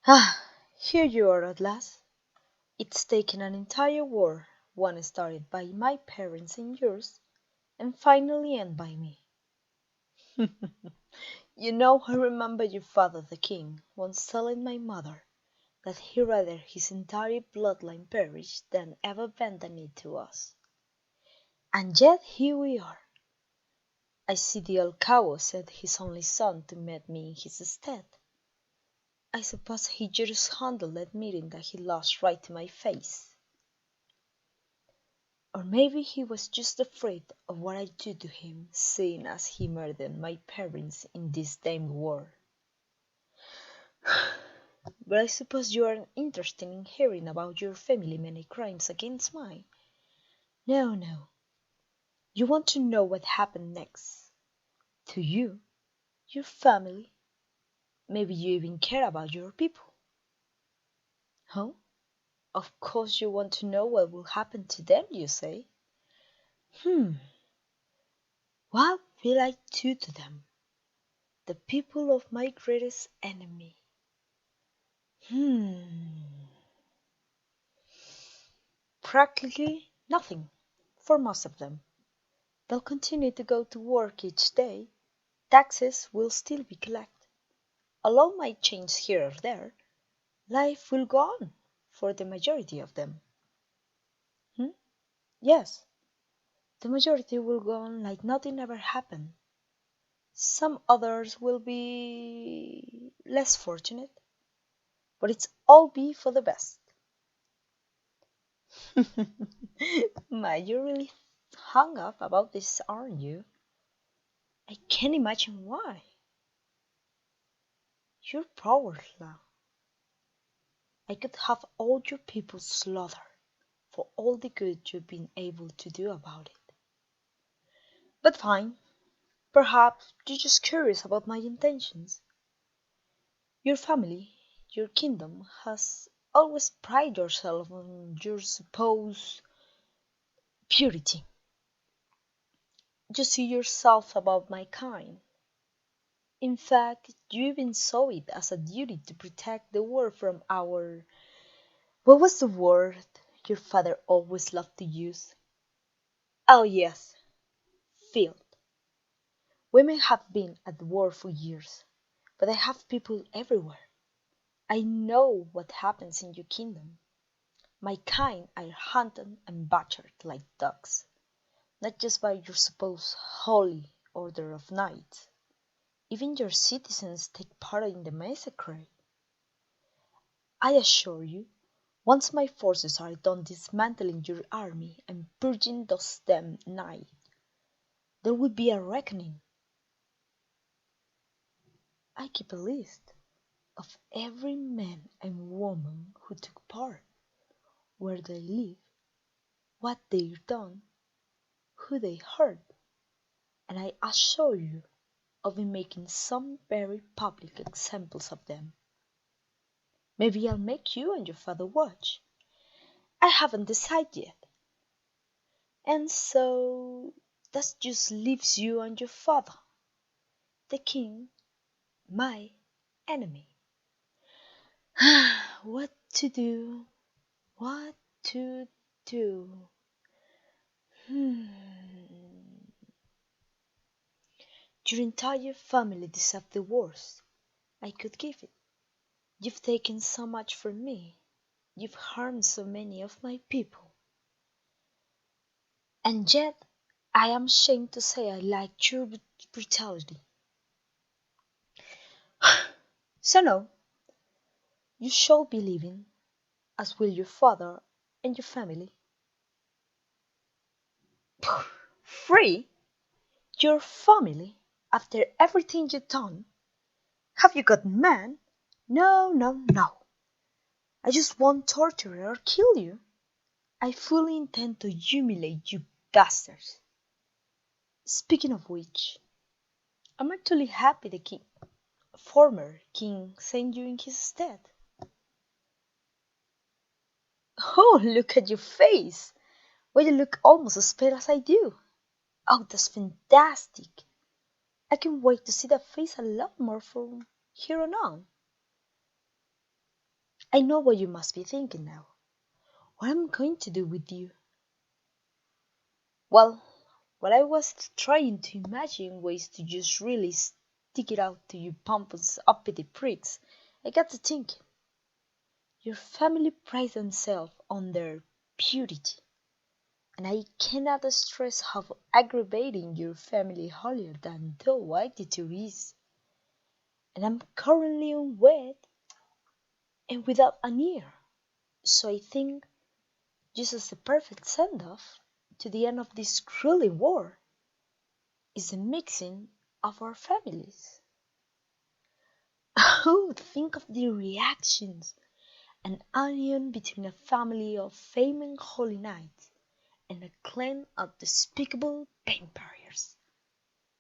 Ah, here you are at last. It's taken an entire war, one started by my parents and yours, and finally end by me. I remember your father the king once telling my mother that he rather his entire bloodline perish than ever bend the knee to us. And yet here we are. I see the old cow sent his only son to meet me in his stead. I suppose he just handled that meeting that he lost right to my face. Or maybe he was just afraid of what I'd do to him, seeing as he murdered my parents in this damned war. But I suppose you aren't interested in hearing about your family many crimes against mine. No, no. You want to know what happened next. To you, your family. Maybe you even care about your people. Huh? Of course you want to know what will happen to them, you say. Hmm. What will I do to them? The people of my greatest enemy. Practically nothing, for most of them. They'll continue to go to work each day. Taxes will still be collected. A law might change here or there. Life will go on for the majority of them. Yes, the majority will go on like nothing ever happened. Some others will be less fortunate, but it's all be for the best. Ma, you're really hung up about this, aren't you? I can't imagine why. You're powerless. I could have all your people slaughtered for all the good you've been able to do about it. But fine, perhaps you're just curious about my intentions. Your family, your kingdom, has always prided yourself on your supposed purity. You see yourself above my kind. In fact, you even saw it as a duty to protect the world from our. What was the word your father always loved to use? Oh, yes, field. Women have been at war for years, but I have people everywhere. I know what happens in your kingdom. My kind are hunted and butchered like dogs, not just by your supposed holy order of knights. Even your citizens take part in the massacre. I assure you, once my forces are done dismantling your army and purging those damned knights, there will be a reckoning. I keep a list of every man and woman who took part, where they live, what they've done, who they hurt, and I assure you of be making some very public examples of them. Maybe I'll make you and your father watch. I haven't decided yet. And so that just leaves you and your father, the king, my enemy. What to do? What to do? Hmm. Your entire family deserves the worst I could give it. You've taken so much from me. You've harmed so many of my people. And yet, I am ashamed to say I like your brutality. So no, you shall be living, as will your father and your family. Free? Your family? After everything you've done? Have you got mad? No, no, no. I just won't torture or kill you. I fully intend to humiliate you bastards. Speaking of which, I'm actually happy the former king sent you in his stead. Oh, look at your face! Why, you look almost as pale as I do. Oh, that's fantastic! I can't wait to see that face a lot more from here on. I know what you must be thinking now. What am I going to do with you? Well, while I was trying to imagine ways to just really stick it out to you pompous uppity pricks, I got to thinking. Your family pride themselves on their purity, and I cannot stress how aggravating your family holier than thou attitude is. And I'm currently unwed and without an ear, so I think just as the perfect send-off to the end of this grueling war is the mixing of our families. Oh, think of the reactions! An union between a family of famous holy knights and a clan of despicable vampires.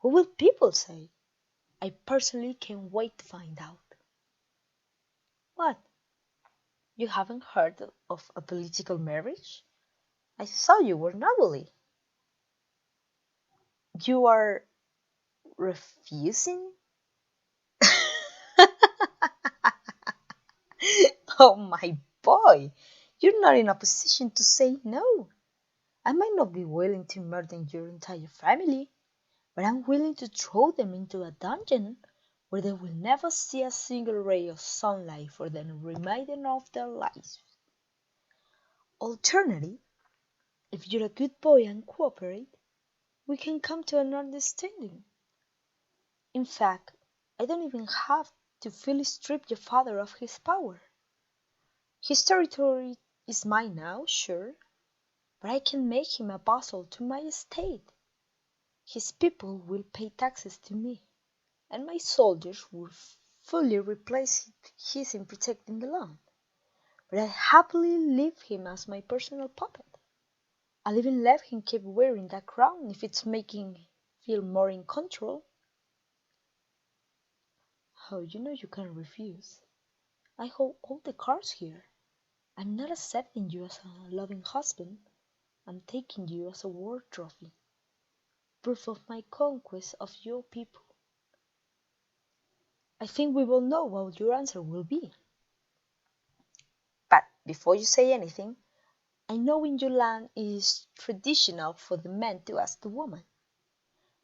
What will people say? I personally can't wait to find out. What? You haven't heard of a political marriage? I thought you were nobly. You are refusing? Oh my boy, you're not in a position to say no. I might not be willing to murder your entire family, but I'm willing to throw them into a dungeon where they will never see a single ray of sunlight for the remainder of their lives. Alternatively, if you're a good boy and cooperate, we can come to an understanding. In fact, I don't even have to fully strip your father of his power. His territory is mine now, sure, but I can make him a vassal to my estate. His people will pay taxes to me, and my soldiers will fully replace his in protecting the land. But I'd happily leave him as my personal puppet. I'll even let him keep wearing that crown if it's making him feel more in control. Oh, you know you can't refuse. I hold all the cards here. I'm not accepting you as a loving husband. I'm taking you as a war trophy. Proof of my conquest of your people. I think we will know what your answer will be. But before you say anything, I know in your land it is traditional for the man to ask the woman.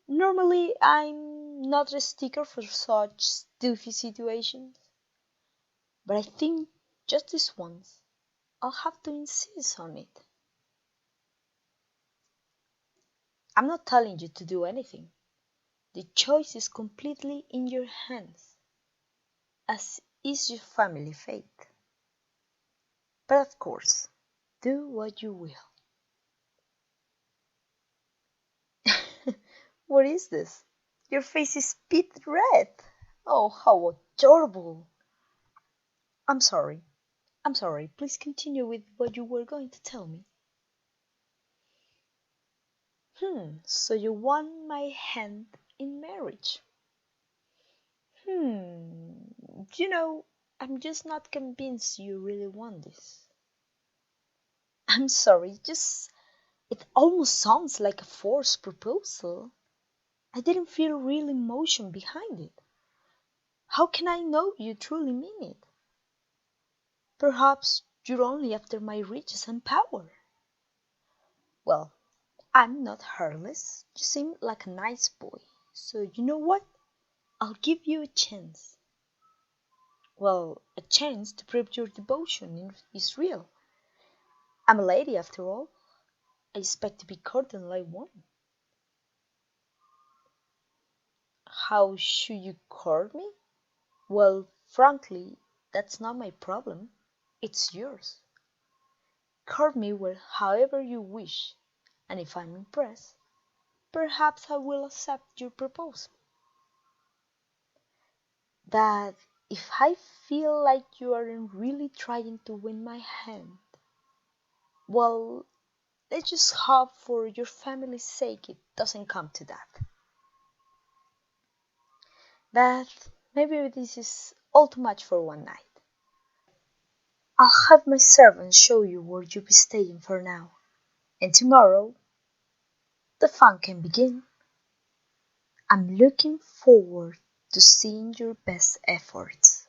Normally, I'm not a sticker for such doofy situations, but I think just this once, I'll have to insist on it. I'm not telling you to do anything. The choice is completely in your hands, as is your family fate. But of course, do what you will. What is this? Your face is pit red. Oh, how adorable. I'm sorry. I'm sorry. Please continue with what you were going to tell me. So you want my hand in marriage? You know, I'm just not convinced you really want this. I'm sorry, just it almost sounds like a forced proposal. I didn't feel real emotion behind it. How can I know you truly mean it? Perhaps you're only after my riches and power. Well, I'm not heartless. You seem like a nice boy. So you know what? I'll give you a chance. Well, a chance to prove your devotion is real. I'm a lady after all. I expect to be courted like one. How should you court me? Well, frankly, that's not my problem. It's yours. Court me however you wish, and if I'm impressed, perhaps I will accept your proposal. But if I feel like you aren't really trying to win my hand, well, let's just hope for your family's sake it doesn't come to that. But maybe this is all too much for one night. I'll have my servants show you where you'll be staying for now, and tomorrow the fun can begin. I'm looking forward to seeing your best efforts.